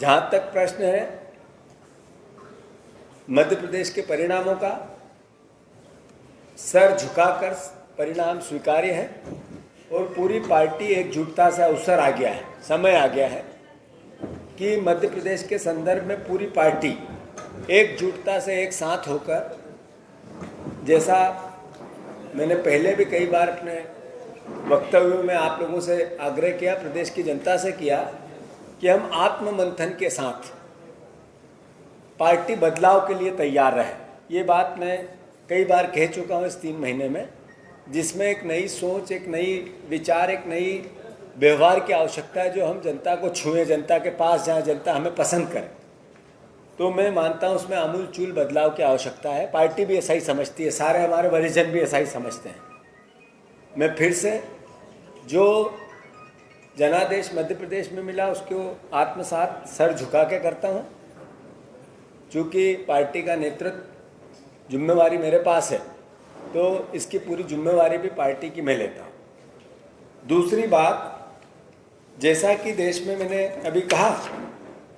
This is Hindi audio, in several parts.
जहां तक प्रश्न है मध्य प्रदेश के परिणामों का, सर झुकाकर परिणाम स्वीकार्य है और पूरी पार्टी एकजुटता से अवसर आ गया है, समय आ गया है कि मध्य प्रदेश के संदर्भ में पूरी पार्टी एकजुटता से एक साथ होकर, जैसा मैंने पहले भी कई बार अपने वक्तव्यों में आप लोगों से आग्रह किया, प्रदेश की जनता से किया कि हम आत्ममंथन के साथ पार्टी बदलाव के लिए तैयार रहे। ये बात मैं कई बार कह चुका हूँ इस 3 महीने में, जिसमें एक नई सोच, एक नई विचार, एक नई व्यवहार की आवश्यकता है, जो हम जनता को छुएं, जनता के पास जाएं, जनता हमें पसंद करे। तो मैं मानता हूँ उसमें आमूलचूल बदलाव की आवश्यकता है। पार्टी भी ऐसा ही समझती है, सारे हमारे वरिष्ठजन भी ऐसा ही समझते हैं। मैं फिर से जो जनादेश मध्य प्रदेश में मिला उसको आत्मसात सर झुका के करता हूँ, चूँकि पार्टी का नेतृत्व जिम्मेवारी मेरे पास है तो इसकी पूरी जिम्मेवारी भी पार्टी की मैं लेता हूँ। दूसरी बात, जैसा कि देश में मैंने अभी कहा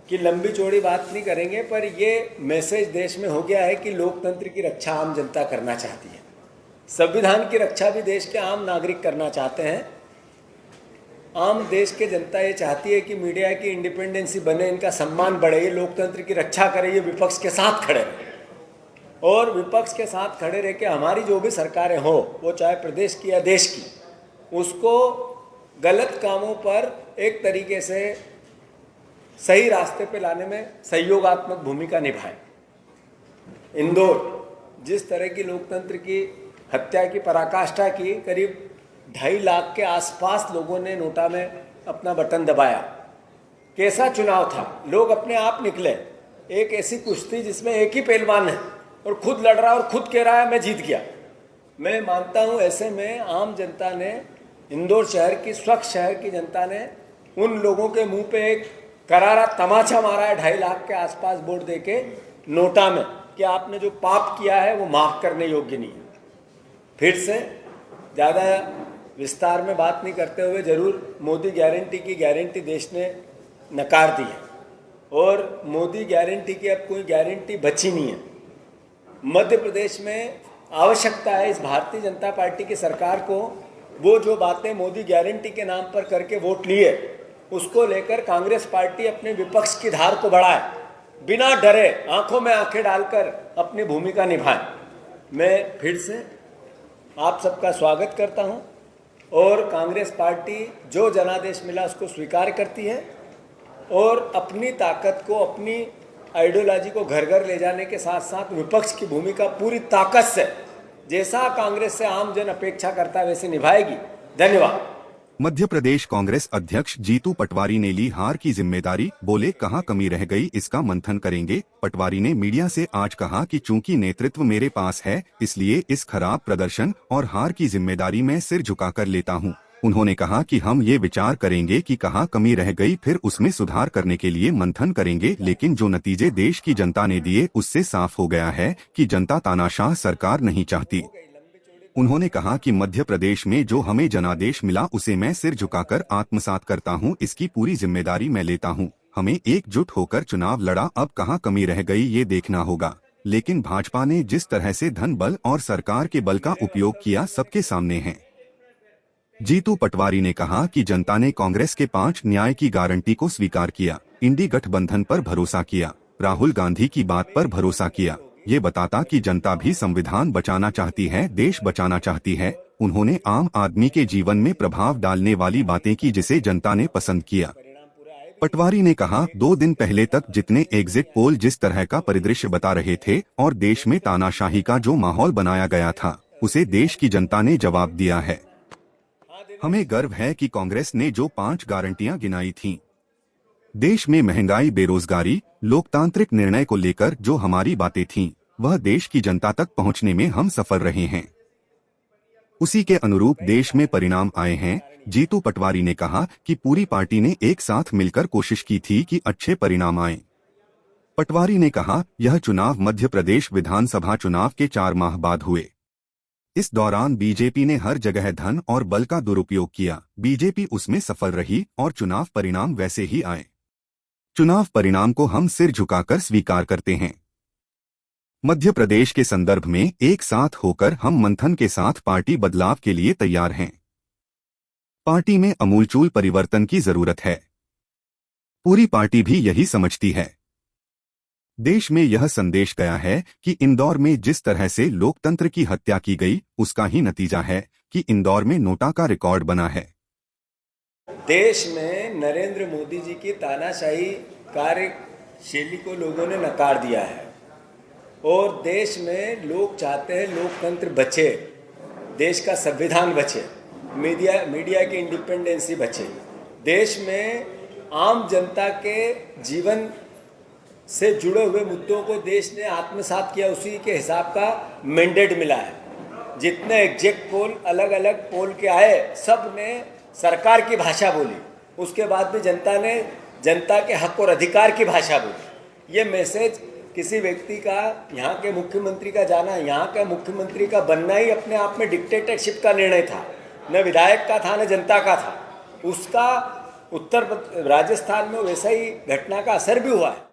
कि लंबी चौड़ी बात नहीं करेंगे, पर ये मैसेज देश में हो गया है कि लोकतंत्र की रक्षा आम जनता करना चाहती है, संविधान की रक्षा भी देश के आम नागरिक करना चाहते हैं। आम देश के जनता ये चाहती है कि मीडिया की इंडिपेंडेंसी बने, इनका सम्मान बढ़े, ये लोकतंत्र की रक्षा करे, ये विपक्ष के साथ खड़े रहे और विपक्ष के साथ खड़े रह के हमारी जो भी सरकारें हो, वो चाहे प्रदेश की या देश की, उसको गलत कामों पर एक तरीके से सही रास्ते पे लाने में सहयोगात्मक भूमिका निभाएं। इंदौर जिस तरह की लोकतंत्र की हत्या की पराकाष्ठा की, करीब 2.5 लाख के आसपास लोगों ने नोटा में अपना बटन दबाया। कैसा चुनाव था, लोग अपने आप निकले। एक ऐसी कुश्ती जिसमें एक ही पहलवान है और खुद लड़ रहा है और खुद कह रहा है मैं जीत गया। मैं मानता हूँ ऐसे में आम जनता ने, इंदौर शहर की, स्वच्छ शहर की जनता ने उन लोगों के मुंह पे एक करारा तमाचा मारा है 2.5 लाख के आसपास वोट देके नोटा में, कि आपने जो पाप किया है वो माफ़ करने योग्य नहीं है। फिर से ज़्यादा विस्तार में बात नहीं करते हुए, जरूर मोदी गारंटी की गारंटी देश ने नकार दी है और मोदी गारंटी की अब कोई गारंटी बची नहीं है। मध्य प्रदेश में आवश्यकता है इस भारतीय जनता पार्टी की सरकार को, वो जो बातें मोदी गारंटी के नाम पर करके वोट लिए, उसको लेकर कांग्रेस पार्टी अपने विपक्ष की धार को बढ़ाए, बिना डरे आंखों में आंखें डालकर अपनी भूमिका निभाए। मैं फिर से आप सबका स्वागत करता हूं और कांग्रेस पार्टी जो जनादेश मिला उसको स्वीकार करती है और अपनी ताकत को, अपनी आइडियोलॉजी को घर घर ले जाने के साथ साथ विपक्ष की भूमिका पूरी ताकत से, जैसा कांग्रेस से आम जन अपेक्षा करता है, वैसे निभाएगी। धन्यवाद। मध्य प्रदेश कांग्रेस अध्यक्ष जीतू पटवारी ने ली हार की जिम्मेदारी, बोले कहां कमी रह गई इसका मंथन करेंगे। पटवारी ने मीडिया से आज कहा कि चूंकि नेतृत्व मेरे पास है, इसलिए इस खराब प्रदर्शन और हार की जिम्मेदारी मैं सिर झुकाकर लेता हूं। उन्होंने कहा कि हम ये विचार करेंगे कि कहां कमी रह गई, फिर उसमें सुधार करने के लिए मंथन करेंगे, लेकिन जो नतीजे देश की जनता ने दिए उससे साफ हो गया है कि जनता तानाशाह सरकार नहीं चाहती। उन्होंने कहा कि मध्य प्रदेश में जो हमें जनादेश मिला उसे मैं सिर झुकाकर आत्मसात करता हूं, इसकी पूरी जिम्मेदारी मैं लेता हूं। हमें एकजुट होकर चुनाव लड़ा, अब कहां कमी रह गई ये देखना होगा। लेकिन भाजपा ने जिस तरह से धन बल और सरकार के बल का उपयोग किया सबके सामने है। जीतू पटवारी ने कहा कि जनता ने कांग्रेस के 5 न्याय की गारंटी को स्वीकार किया, इंडी गठबंधन पर भरोसा किया, राहुल गांधी की बात पर भरोसा किया। ये बताता कि जनता भी संविधान बचाना चाहती है, देश बचाना चाहती है। उन्होंने आम आदमी के जीवन में प्रभाव डालने वाली बातें की जिसे जनता ने पसंद किया। पटवारी ने कहा 2 दिन पहले तक जितने एग्जिट पोल जिस तरह का परिदृश्य बता रहे थे और देश में तानाशाही का जो माहौल बनाया गया था, उसे देश की जनता ने जवाब दिया है। हमें गर्व है कि कांग्रेस ने जो 5 गारंटियां गिनाई थीं, देश में महंगाई, बेरोजगारी, लोकतांत्रिक निर्णय को लेकर जो हमारी बातें थीं, वह देश की जनता तक पहुंचने में हम सफल रहे हैं। उसी के अनुरूप देश में परिणाम आए हैं। जीतू पटवारी ने कहा कि पूरी पार्टी ने एक साथ मिलकर कोशिश की थी कि अच्छे परिणाम आए। पटवारी ने कहा यह चुनाव मध्य प्रदेश विधानसभा चुनाव के 4 माह बाद हुए। इस दौरान बीजेपी ने हर जगह धन और बल का दुरुपयोग किया, बीजेपी उसमें सफल रही और चुनाव परिणाम वैसे ही आए। चुनाव परिणाम को हम सिर झुकाकर स्वीकार करते हैं। मध्य प्रदेश के संदर्भ में एक साथ होकर हम मंथन के साथ पार्टी बदलाव के लिए तैयार हैं। पार्टी में अमूलचूल परिवर्तन की जरूरत है। पूरी पार्टी भी यही समझती है। देश में यह संदेश गया है कि इंदौर में जिस तरह से लोकतंत्र की हत्या की गई, उसका ही नतीजा है कि इंदौर में नोटा का रिकॉर्ड बना है। देश में नरेंद्र मोदी जी की तानाशाही कार्यशैली को लोगों ने नकार दिया है और देश में लोग चाहते हैं लोकतंत्र बचे, देश का संविधान बचे, मीडिया की इंडिपेंडेंसी बचे। देश में आम जनता के जीवन से जुड़े हुए मुद्दों को देश ने आत्मसात किया, उसी के हिसाब का मैंडेट मिला है। जितने एग्जैक्ट पोल अलग अलग पोल के आए, सब ने सरकार की भाषा बोली, उसके बाद भी जनता ने जनता के हक और अधिकार की भाषा बोली। ये मैसेज किसी व्यक्ति का, यहाँ के मुख्यमंत्री का जाना, यहाँ का मुख्यमंत्री का बनना ही अपने आप में डिक्टेटरशिप का निर्णय था, न विधायक का था न जनता का था। उसका राजस्थान में वैसा ही घटना का असर भी हुआ है।